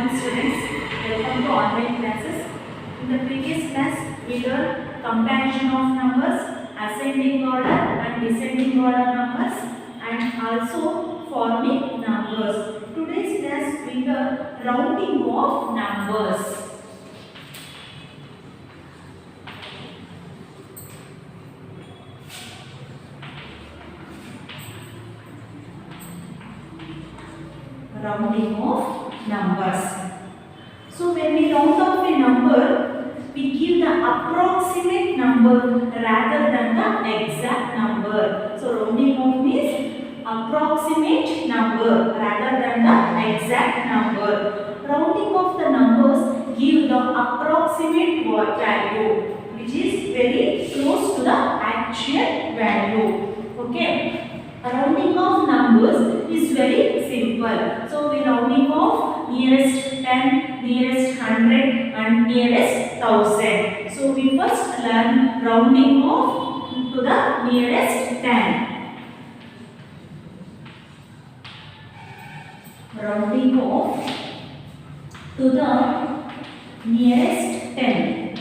morning students, welcome to online classes. In the previous class, we learned comparison of numbers, ascending order and descending order numbers, and also forming numbers. Today's class we learn rounding of numbers. Rounding of numbers. So when we round off a number, we give the approximate number rather than the exact number. So rounding off means approximate number rather than the exact number. Rounding off the numbers give the approximate value, which is very close to the actual value. Okay. Rounding off numbers is very simple. So we rounding off nearest 10, nearest 100 and nearest 1000. So we first learn rounding off to the nearest 10. Rounding off to the nearest 10.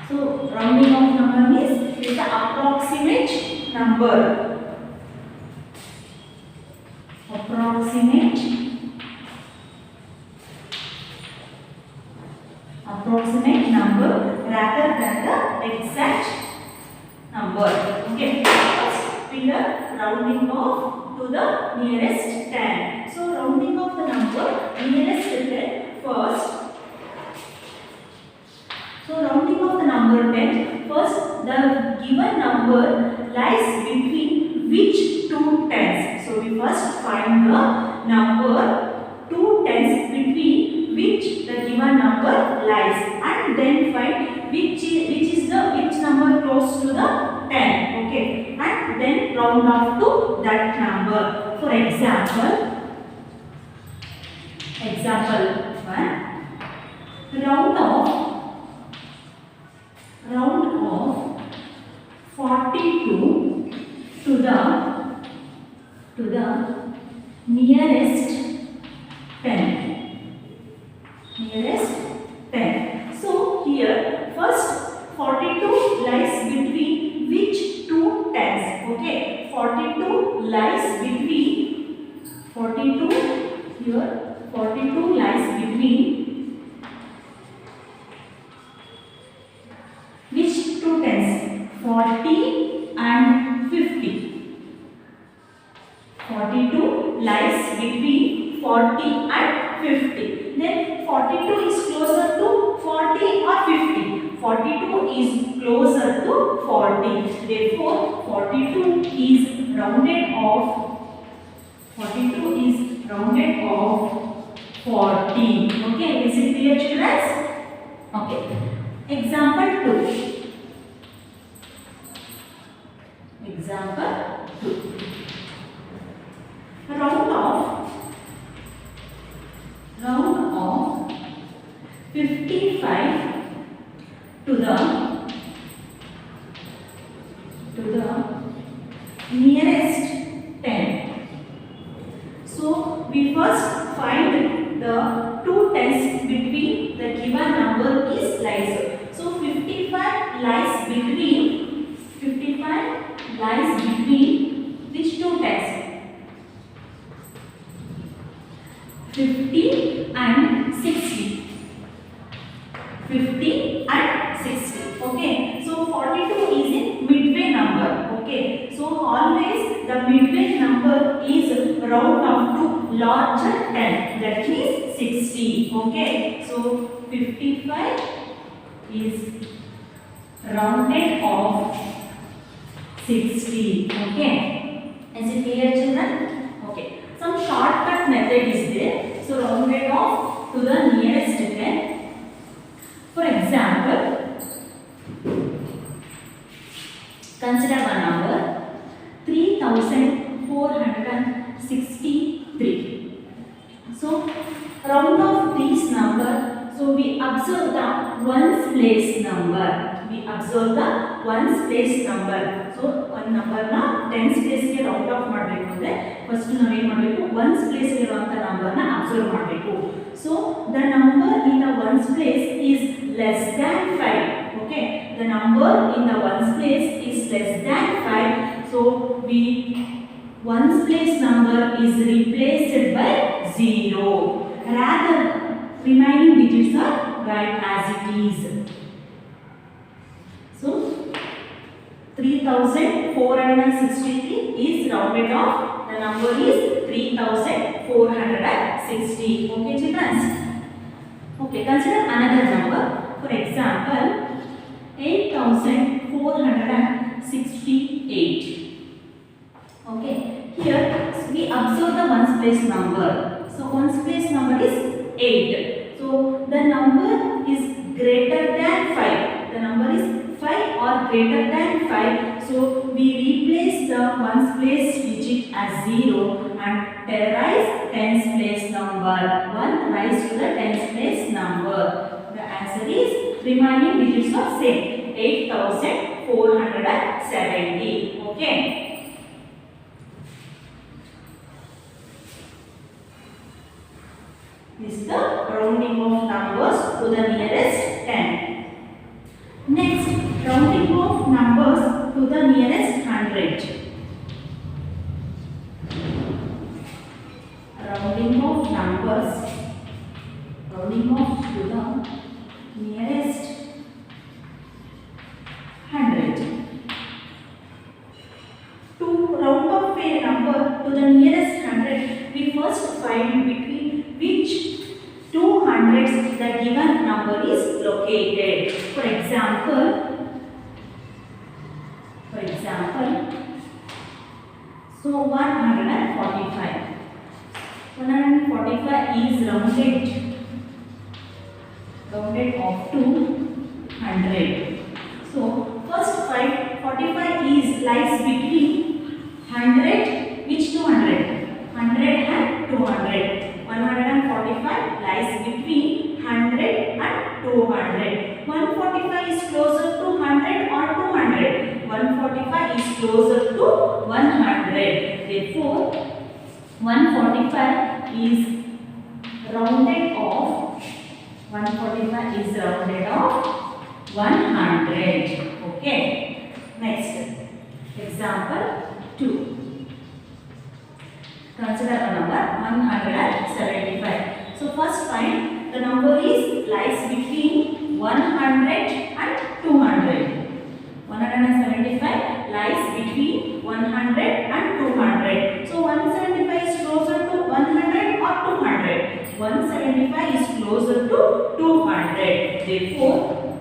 So rounding off number means it is the approximate number. Approximate number rather than the exact number. Okay. First we learn rounding off to the nearest 10. So rounding off the number nearest 10 first. So rounding off the number 10, first the given number lies between which two tens. So we first find the number two tens between which the given number lies, and then find which number close to the 10. Okay, and then round off to that number. For example 1, round off 42 to the nearest 10. So here first 42 lies between which two tens? Okay, 42 lies between 42 lies between which two tens? 40 and 50. 42 lies between 40 and 50. Then 42 is closer to 40 or 50. 42 is closer to 40. Therefore, 42 is rounded off. 42 is rounded off 40. Okay, is it clear, children? Okay. Example 2. Example 2. Round off 55 to the nearest 10. So we first find the two tens between the given number is lies. So 55 lies between which two tens? 50 and 60. 50 and 60. Okay. So 42 is in midway number. Okay. So always the midway number is round off to larger 10. That means 60. Okay. So 55 is rounded off 60. Okay. Is it clear, children? Okay. Some shortcut method is there. So rounded off to the nearest 10. For example, consider one number 3463. So round off this number. So we observe the ones place number. We observe the ones place number. So one number na tens place ge round off ಮಾಡಬೇಕು ಅಂದ್ರೆ first ನಾವು ಏನು ಮಾಡಬೇಕು ones place ಇರುವಂತ number ನ observe ಮಾಡಬೇಕು. So the number in the ones place is less than 5. Okay, the number in the ones place is less than 5. So we ones place number is replaced by 0. Rather remaining digits are right as it is. So 3463 is rounded off. The number is 3460. Okay children. Okay, consider another number. For example, 8468. Okay, here we observe the ones place number. So ones place number is 8. So the number is greater than 5. The number is 5 or greater than 5. So we replace the ones place digit as 0 and rise tens place number. 1 rise to the tens place number. The answer is remaining digits of same 8470. Okay. This is the rounding of numbers to the nearest 10. Next, rounding of numbers to the nearest 100. Rounding of numbers, rounding off to the nearest 100. To round off a number to the nearest 100, we first find between which two hundreds the given number is located. For example, so 145. 145 is rounded off to 100. So first find 45 is lies between 100, which 200? 100 and 200. 145 lies between 100 and 200. 145 is closer to 100 or 200? 145 is closer to 100. Therefore, 145 is rounded off. 145 is rounded off 100. Okay. Next, example 2. Consider a number 175. So first find the number is lies between 100 and 200. 175 lies between 100 and 200. So 175 is closer to 100 or 200? 175 is closer to 200. Therefore,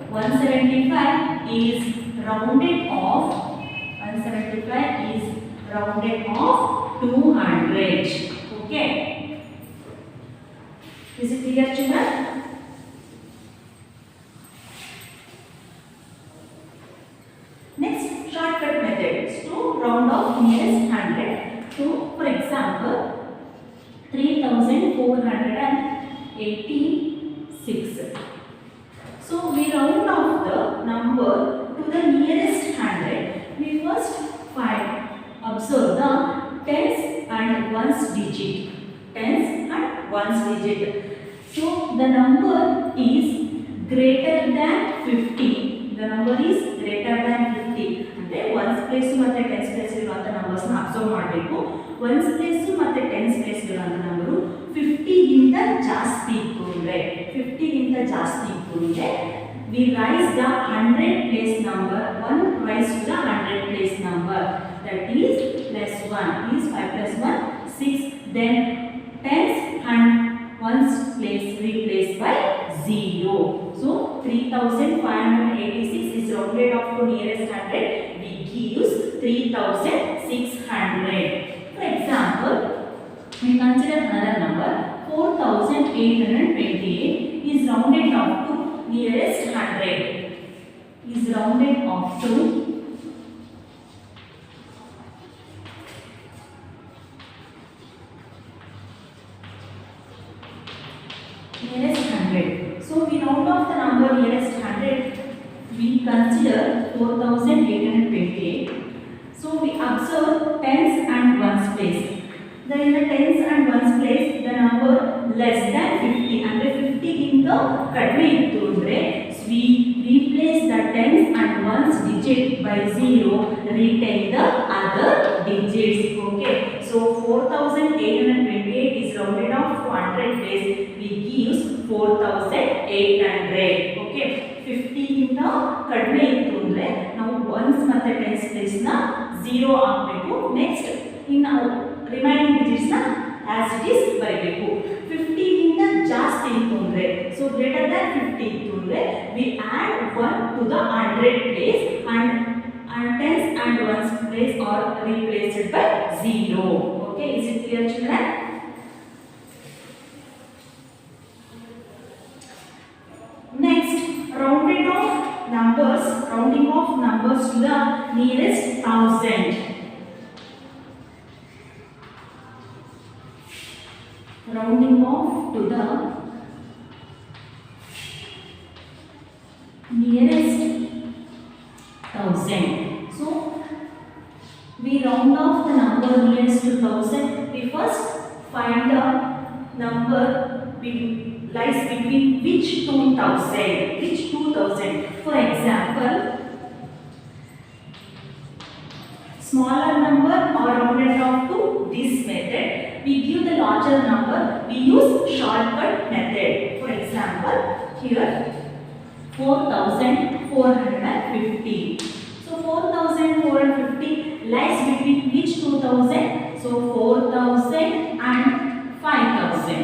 175 is rounded off. 175 is rounded off 200. Okay. Is it clear, children? Next, shortcut method is to round off nearest 100. So, for example, 3486. So, we round off the number to the nearest 100. We first observe the tens and ones digit. Tens and ones digit. So the number is greater than 50. The number is greater than 50. ಅಂದ್ರೆ ones place ಮತ್ತೆ tens place ಇರುವಂತ numbers ನ observe ಮಾಡಬೇಕು. ones place ಮತ್ತೆ tens place ಇರುವಂತ number 50 ಗಿಂತ ಜಾಸ್ತಿ ಇದ್ದರೆ 50 ಗಿಂತ ಜಾಸ್ತಿ ಇದ್ದರೆ we rise the 100 place number. 1 rise to the 100 place number. That is plus 1 is 5 plus 1 6. Then tens and ones place replaced by 0. So 3586 is rounded off to nearest 100. We gives 3600. For example, we consider another number 4828 is rounded off to nearest 100. Is rounded off to nearest 100. So we round off the number nearest 100 we consider 4828. So we observe tens and ones place. Then in the tens and ones place, the number less than 50 and 50 ಗಿಂತ ಕಡಿಮೆ ಇತ್ತು ಅಂದ್ರೆ we replace the tens and ones digit by 0, retain the other digits. Okay, so 4828 is rounded off to 100 place. We gives 4800. Okay, 50 ಗಿಂತ ಕಡಿಮೆ ಇತ್ತು ಅಂದ್ರೆ ನಾವು ones ಮತ್ತೆ tens place ನ 0 ಹಾಕಬೇಕು. ನೆಕ್ಸ್ಟ್ ಇನ್ನು ರಿಮೈನಿಂಗ್ ಡಿಜಿಟ್ಸ್ ನ ಆಸ್ ಇಟ್ ಇಸ್ ಬರೆಯಬೇಕು. 50 ಗಿಂತ ಜಾಸ್ತಿ ಇತ್ತು ಅಂದ್ರೆ ಸೊ ಗ್ರೇಟರ್ ದನ್ 50 ಇತ್ತು ಅಂದ್ರೆ we add 1 to the 100 place and tens and ones place are replaced by 0. Okay, is it clear, children? Next, rounding off numbers to the nearest thousand. Rounding off to the nearest thousand. So we round off the number nearest to thousand. We first find the number lies between which 2000. For example, smaller number are rounded off to this method. We give the larger number, we use shortcut method. For example, here 4450. So 4450 lies between which 2000? So 4000 and 5000.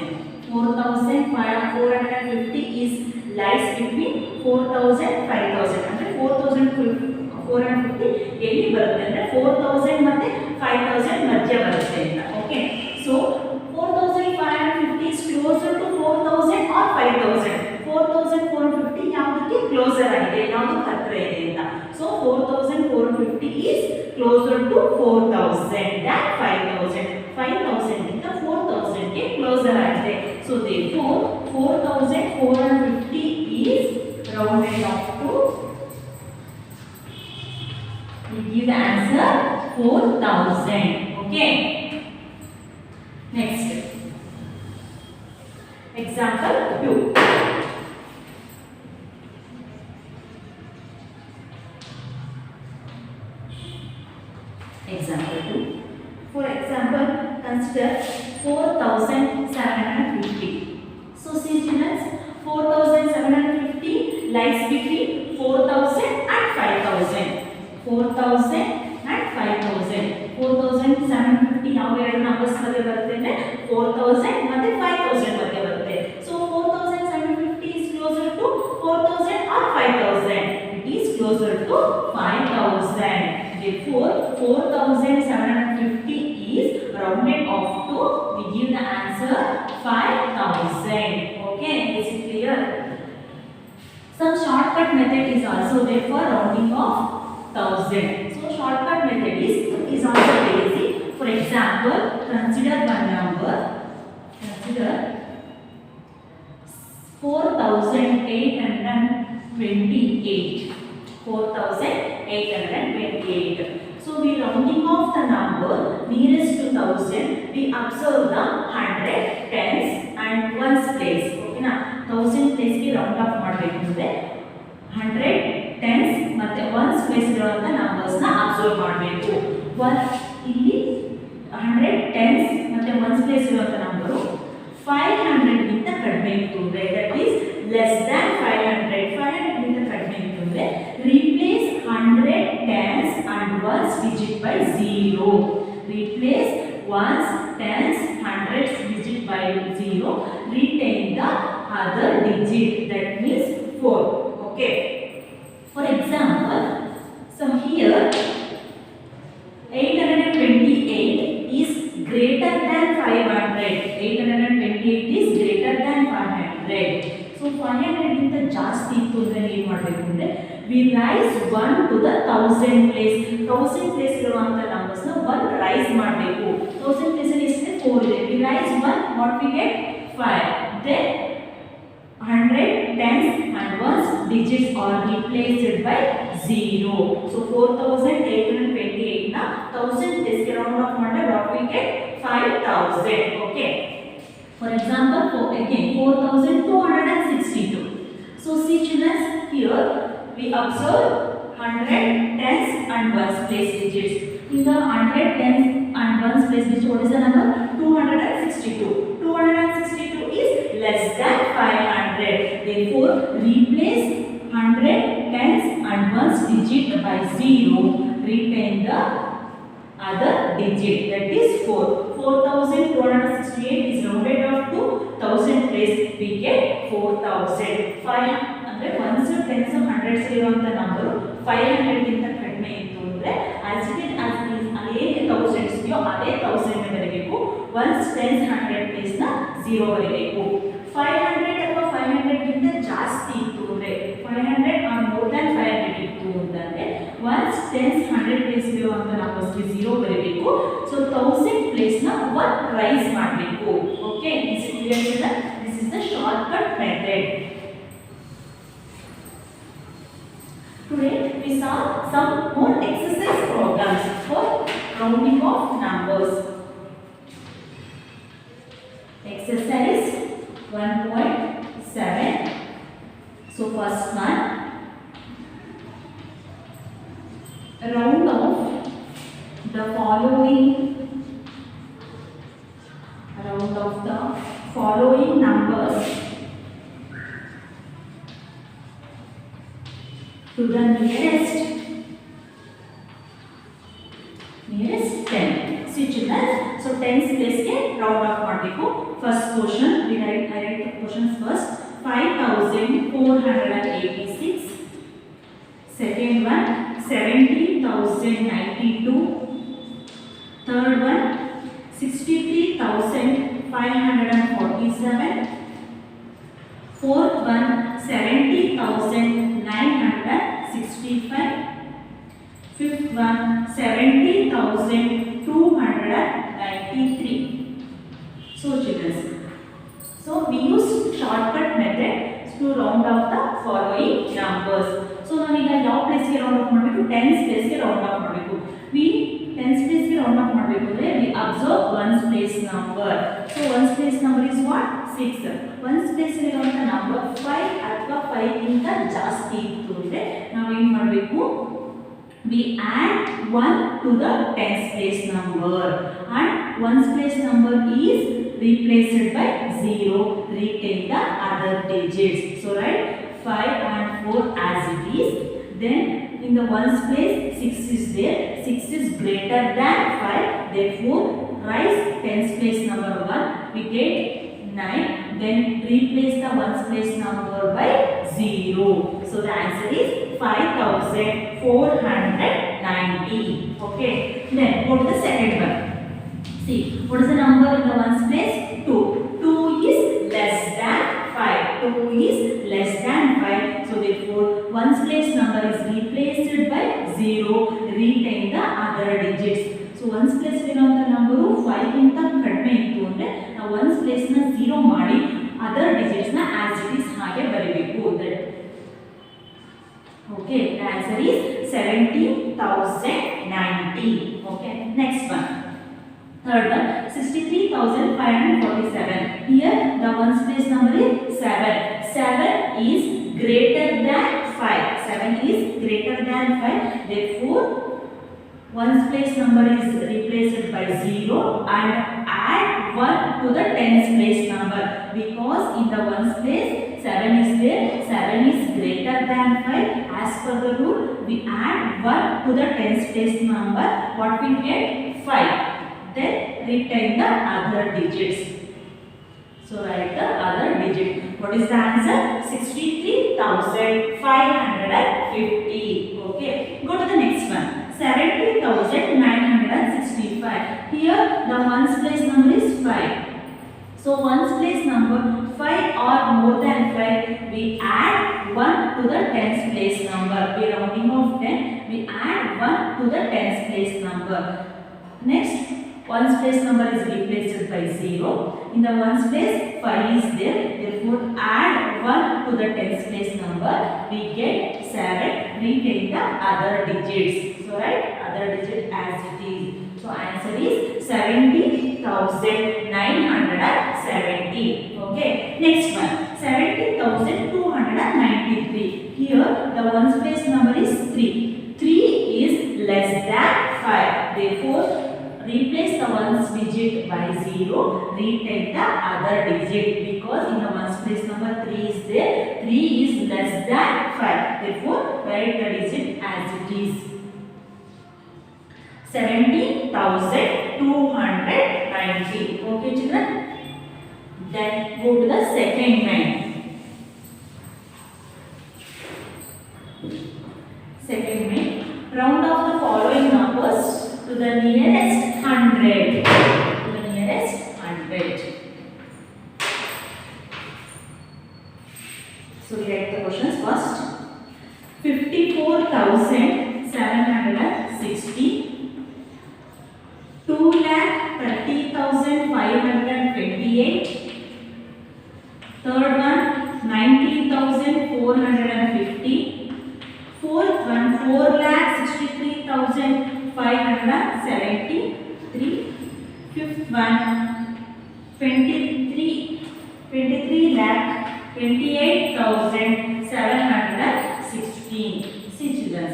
4450 is lies between 4000 5000. Andre 4450 ಎಲ್ಲಿ ಬರುತ್ತೆ ಅಂದ್ರೆ 4000 ಮತ್ತೆ 5000 ಮಧ್ಯ ಬರುತ್ತೆ ಅಂತ. Okay, so 4550 is closer to 4000 or 5000. 4450 ಯಾವುದಕ್ಕೆ closer ಆಗಿದೆ, ಯಾವುದಕ್ಕೆ ಹತ್ತಿರ ಇದೆ ಅಂತ. So 4450 is closer to 4000 than 5000. 5000 ಗಿಂತ 4000 ಗೆ ಕ್ಲೋಸರ್ ಆಗಿದೆ. So therefore 4450 is rounded off to, we give the answer 4000. Okay, next example 2. Example 2. For example, consider 4750. So see children, 4750 lies between 4000 and 5000. 4000 and 5000. 4750 ಯಾವ ಎರಡು ನಂಬರ್ಸ್ ಮಧ್ಯೆ ಬರುತ್ತೆ ಅಂದ್ರೆ 4000 ಮತ್ತೆ 5000 ಮಧ್ಯೆ ಬರುತ್ತೆ. So 4750 is closer to 4000 or 5000. It is closer to 5000. Therefore 4750 is rounded off to, we give the answer 5000. Okay, is it clear? Some shortcut method is also there for rounding off 1000. So shortcut method is also very easy. For example, consider one number. Consider 4828. 4828. So we rounding off the number nearest to 1000. We observe the 100, tens and ones place. Okay na, 1000 place ಗೆ round off ಮಾಡಬೇಕು ಅಂದ್ರೆ 100, tens ಮತ್ತೆ ones place ಇರುವಂತ numbers ನ observe ಮಾಡಬೇಕು. ಇಲ್ಲಿ 100, tens ಮತ್ತೆ ones place ಇರುವಂತ ನಂಬರು 500 ಗಿಂತ ಕಡಿಮೆ ಇತ್ತು ಅಂದ್ರೆ, that is less than 500. 500 ಗಿಂತ ಕಡಿಮೆ ಇತ್ತು ಅಂದ್ರೆ replace 100, tens and ones digit by 0. Replace ones, tens, hundreds digit by 0. Retain the other digit, that means 4. Okay. For example, so here 828 is greater than 500. 828 is greater than 500. So 500 ಗಿಂತ ಜಾಸ್ತಿ ಇತ್ತು ಅಂದ್ರೆ ಏನು ಮಾಡಬೇಕು ಅಂದ್ರೆ we rise 1 to the 1000 place. 1000 place ಇರುವಂತ numbers ನ 1 rice ಮಾಡಬೇಕು. 1000 place ಅಲ್ಲಿ ಎಷ್ಟು 4 ಇದೆ. We rise 1, what we get 5. Then 100 tens and ones digits are replaced by 0. So 4828 na 1000 this round off ಮಾಡಿದ್ರೆ what we get 5000. Okay. For example, again 4262. So see children, here we observe 100 tens and ones place digits. In the 100 tens and ones place digits, what is the number? 262. 262 is less than 500. Therefore, replace 100 tens and ones digit by 0. Retain the other digit, that is 4. 4268 is rounded off to 1000 place. We get 4000. 5 ಅಂದ್ರೆ ones tens hundreds ಇರುವಂತ number 500 ಗಿಂತ ಕಡಿಮೆ ಇತ್ತು ಅಂದ್ರೆ as it is ಹೇಗೆ 1000 ಇದೆಯೋ ಅದೇ 1000 ಬರಬೇಕು. ones tens 100 place ನ 0 ಬರಬೇಕು. 500 ಅಥವಾ 500 ಗಿಂತ ಜಾಸ್ತಿ ಇತ್ತು ಅಂದ್ರೆ 500 or more than 500 ಇತ್ತು ಅಂತಂದ್ರೆ ones tens 100 place ಇರುವಂತ ನಂಬರ್ಸ್ ಗೆ 0 ಬರಬೇಕು. ಸೊ 1000 place ನ 1 ರೈಸ್ ಮಾಡಬೇಕು. Okay, is it clear children? This is the shortcut method. Today we saw some more exercise programs for rounding off numbers. Exercise 1.7. So first one, round off the following numbers to the nearest 10. See children, so tens place ke round off ಮಾಡಬೇಕು. First question, we write the questions first. 5486. Second one, 17092. Third one, 63547. Fourth one, 70965. Fifth one, 70293. So children, so we use shortcut method to round off the following numbers. So now we have ಯಾವ place ಗೆ round off ಮಾಡಬೇಕು? tens place ಗೆ round off ಮಾಡಬೇಕು. We tens place ಗೆ round off ಮಾಡಬೇಕು ಅಂದ್ರೆ we observe ones place number. So ones place number is what? 6. ones place ಇರುವಂತ number 5 ಅಥವಾ 5 ಗಿಂತ ಜಾಸ್ತಿ ಇತ್ತು ಅಂದ್ರೆ ನಾವು ಏನು ಮಾಡಬೇಕು? We add 1 to the tens place number and ones place number is replaced by 0. Retain the other digits. So write 5 and 4 as it is. Then in the ones place 6 is there. 6 is greater than 5. Therefore rise tens place number 1. We get 9. Then replace the ones place number by 0. So the answer is 5490. Okay. Then go to the second one. See, what is the number in the ones place? 2. 2 is less than 5. 2 is less than 5. So therefore ones place number is replaced by 0. Retain the other digits. So ones place ಇರುವಂತ number 5 ಗಿಂತ ಕಡಿಮೆ ಇತ್ತು ಅಂದ್ರೆ ನಾವು ones place ನ 0 ಮಾಡಿ other digits ನ as it is ಹಾಗೆ ಬರೆಯಬೇಕು. Okay, the answer is 17090. Okay, next one. Third one, 63547. Here the ones place number is 7. 7 is greater than 5. 7 is greater than 5. Therefore ones place number is replaced by 0 and add 1 to the tens place number, because in the ones place 7 is there. 7 is greater than 5. As per the rule, we add 1 to the tens place number. What we get? 5. Then retain the other digits. So write the other digit. What is the answer? 63,550. Okay. Go to the next one. 70,965. Here the ones place number is 5. So ones place number 5 or more than 5, we add 1 to the tens place number. We rounding off 10. We add 1 to the tens place number. Next, Ones place number is replaced by 0. In the ones place 5 is there. Therefore add 1 to the tens place number. We get 7. Retain the other digits. So write other digit as it is. So answer is 70,970. Okay. Next one 70,293. Here the ones place number is 3. 3 is less than 5. Therefore replace the ones digit by 0, retain the other digit because in the ones place number 3 is there. 3 is less than 5. Therefore write the digit as it is. 70,290. Okay children. Then go to the second main. Second main. Round off the following numbers to the nearest 100. To the nearest 100. So we write the questions first. 54,760. 2,30,528. Third one 19,450. Fourth one 4,63,573. Fifth one 23,28,716. See children,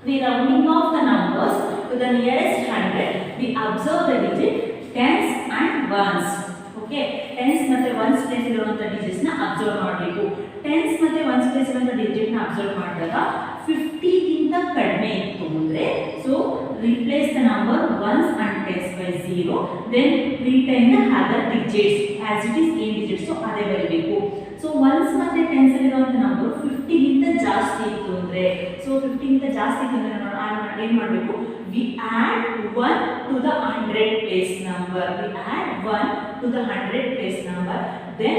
we rounding off the numbers to the nearest 100. We observe the digit tens and ones. Okay, tens ಮತ್ತೆ ones place ಇರುವಂತ digits ನ observe ಮಾಡಬೇಕು. tens ಮತ್ತೆ ones place ಇರುವಂತ digit ನ observe ಮಾಡಿದಾಗ 50 ಗಿಂತ ಕಡಿಮೆ ಇತ್ತು ಅಂದ್ರೆ so replace the number ones and tens by 0, then retain the other digits as it is in digits. So ಅದೇ ಬರಬೇಕು. So ones ಮತ್ತೆ tens ಇರುವಂತ ನಂಬರ್ 50 ಗಿಂತ ಜಾಸ್ತಿ ಇತ್ತು ಅಂದ್ರೆ so 50 ಗಿಂತ ಜಾಸ್ತಿ ಇತ್ತು ಅಂದ್ರೆ ನಾವು ಏನು ಮಾಡಬೇಕು? We add 1 to the 100 place number. We add 1 to the 100 place number. Then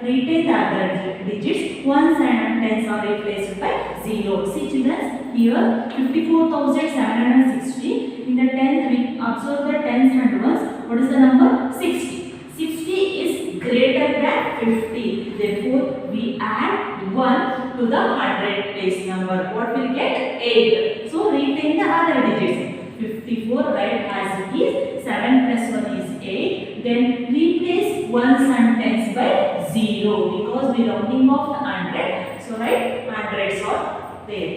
retain the other digits. Ones and tens are replaced by 0. See children, here 54,760. In the 10th, we observe the tens and ones. What is the number? 60. 60 is greater than 50. Therefore, we add 1 to the 100 place number. What will get? 8. So retain the other digits. 54 write as it is. 7 plus 1 is 8. Then replace ones and tens by 0 because we rounding off the 100. So write hundreds are there.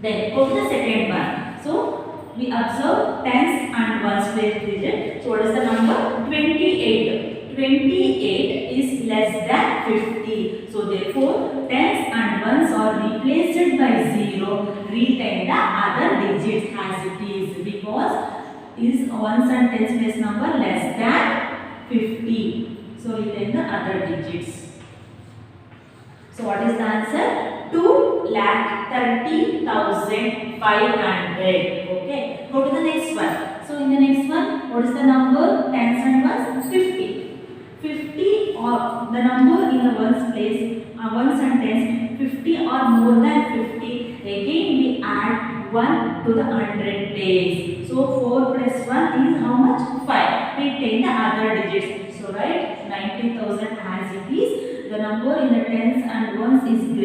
Then go to the second one. So we observe tens and ones place digit. So what is the number? 28. 28 is less than 50. So therefore tens and ones are replaced by 0. Retain the other digits as it is because is ones and tens place number less than 50. So retain the other digits. So what is the answer? 2,30,500. Okay. Go to the next one. So in the next one, what is the number? Tens and ones? 50. 50 or the number in the ones place, ones and tens, 50 or more than 50. Again we add 1 to the 100 place. So 4 plus 1 is how much? 5. Retain the other digits. So write 90,000 as it is. The number in the tens and ones is 50.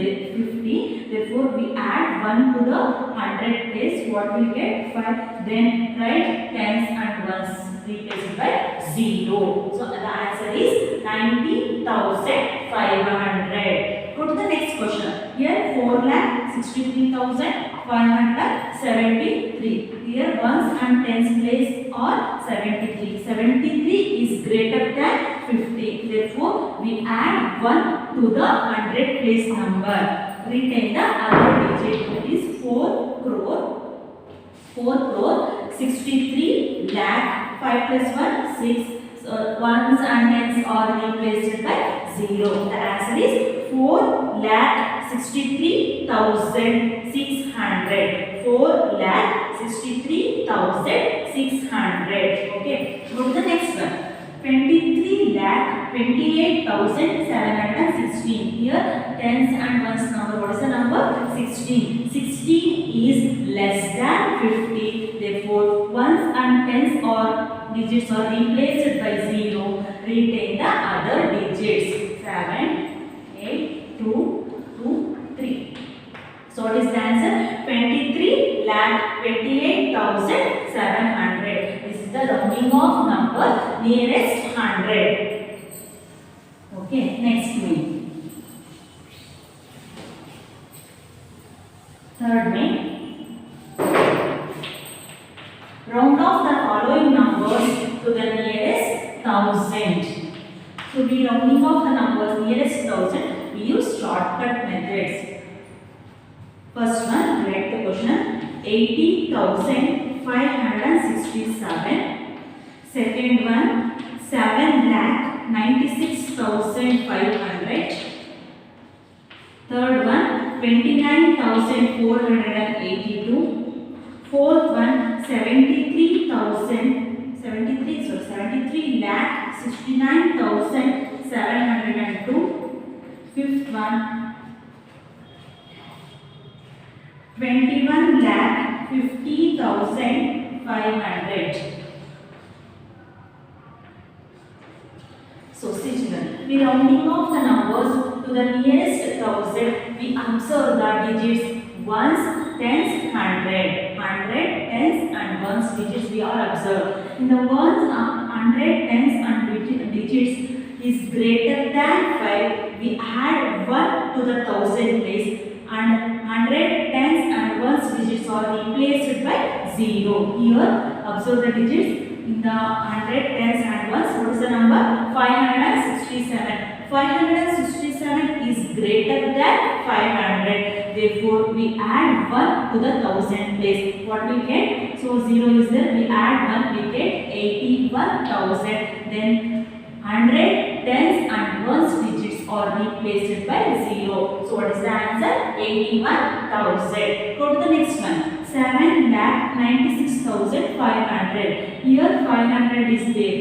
Therefore we add 1 to the 100 place. What will get? 5. Then write tens and ones replaced by 0. So the answer is 90,500. Go to the next question. Here 4,63,573. Here ones and tens place are 73. 73 is greater than 50. Therefore we add 1 to the 100 place number. Retain the other digit. That is 4 crore. 4 crore 63 lakh. 5 plus 1 6. So ones and tens are replaced by 0. The answer is 4,63,600. 4,63,600. Okay. Go to the next one. 23,28,716. Here tens and ones number. What is the number? 16. 16 is less than 50. Therefore ones and tens are digits are replaced by 0, retain the other digits. 7, 8, 2, 2, 3. So what is the answer? 23,28,700. This is the rounding off number nearest 100. Okay, next way. Third way. Round off the following numbers to the nearest 1000. So we rounding off the numbers nearest 1000. We use shortcut methods. First one, write the question. 80,567. Second one, 7,96,500. Third one, 29,482. Fourth one, 73,69,702. Fifth one, 21,50,500. So see children, we rounding off the numbers to the nearest 1000. We observe the digits ones, tens, hundred, tens and ones digits we are observed. In the ones, 100, tens and digits is greater than 5. We add 1 to the 1000 place, and 100, tens and ones digits are replaced by 0. Here observe the digits in the 100, tens and ones. What is the number? 567. 567 is greater than 500. Therefore, we add 1 to the 1000 place. What we get? So 0 is there. We add 1. We get 81,000. Then 100, tens and ones digits are replaced by 0. So what is the answer? 81,000. Go to the next one. 7,96,500. Here 500 is there.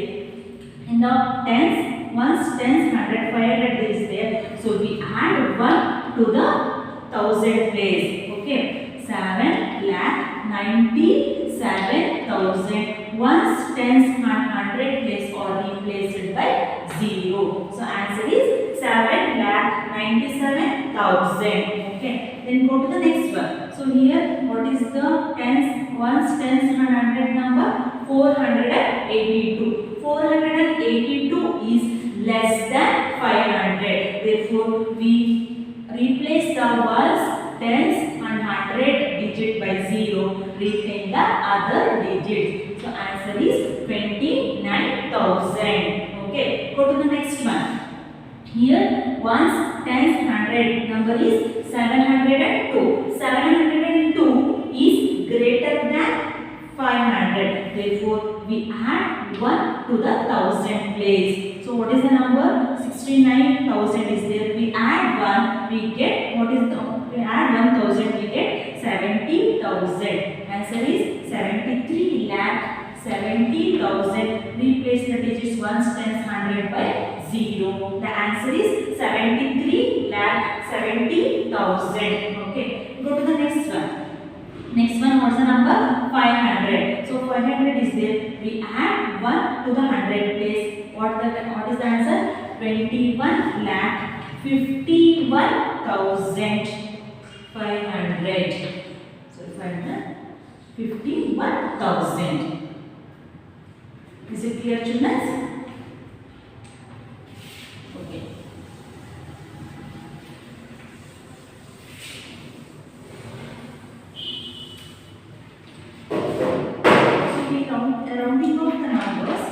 In the tens, ones, tens, 100, 500 is there. So we add 1 to the 1000 place. Okay. 7,97,000. Ones, tens, and 100 place are replaced by 0. So answer is 7,97,000. Okay. Then go to the next one. So here, what is the tens, ones, tens, and 100 number? 482. 482 is less than 500. Therefore, we replace the ones, tens, and 100 digit by 0. Retain the other digits. So answer is 29,000. Okay. Go to the next one. Here ones, tens, 100 number is 702. 702 is greater than 500. Therefore, we add 1 to the 1000 place. So what is the number? 69,000 is there. We add 1. We get what is the? We add 1,000. We get 70,000. Answer is 73,70,000. Replace the digits ones, tens, 100 by 0. The answer is 73,70,000. Okay. Go to the next one. Next one, what's the number? 500. So 500 is there. We add 1 to the 100 place. What is the answer? 21,51,500. So 51,000. Is it clear, children? Okay. Rounding off the numbers,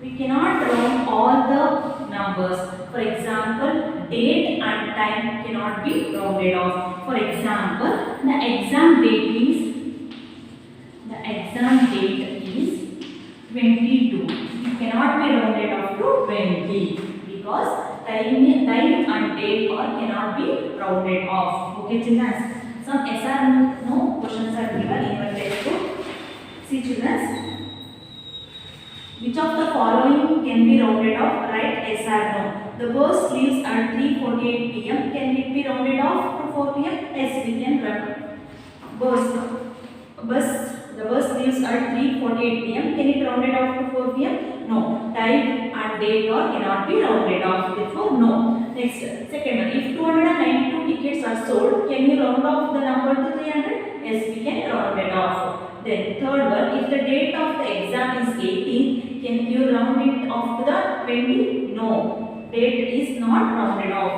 we cannot round all the numbers. For example, date and time cannot be rounded off. For example, the exam date is 22. It cannot be rounded off to 20 because time and date cannot be rounded off. Okay, children. Some SR no questions are given in your textbook. See children, which of the following can be rounded off? Write yes or no. The bus leaves at 3:48 p.m. Can it be rounded off to 4 p.m.? Yes, we can run. Bus the bus leaves at 3:48 p.m. Can it round it off to 4 p.m.? No. Time and date or cannot be rounded off. Therefore, no. Next, second one. If 292 tickets are sold, can you round off the number to 300? Yes, we can round it off. Then third one. If the date of the exam is 18, can you round it off to the 20? No. Date is not rounded off.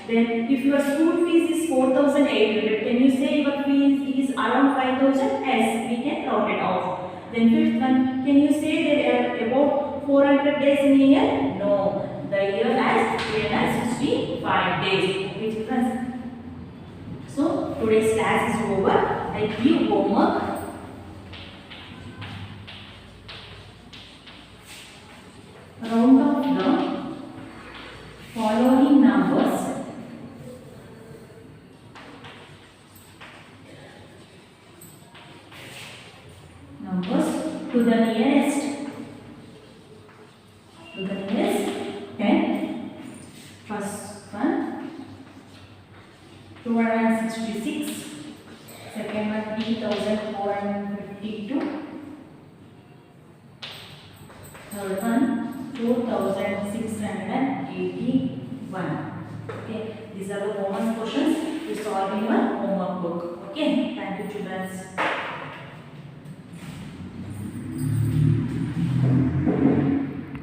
Then if your school fees is 4,800, can you say your fees is around 5,000? Yes, we can round it off. Then fifth one, can you say there are about 400 days in a year? No. The year has 365 days. Which difference? So today's class is over. I give homework. Round off the following numbers. To the nearest 10. First one 266, second one 3452, third one 4681. Okay, these are the homework questions to solve in your homework book. Okay, thank you children.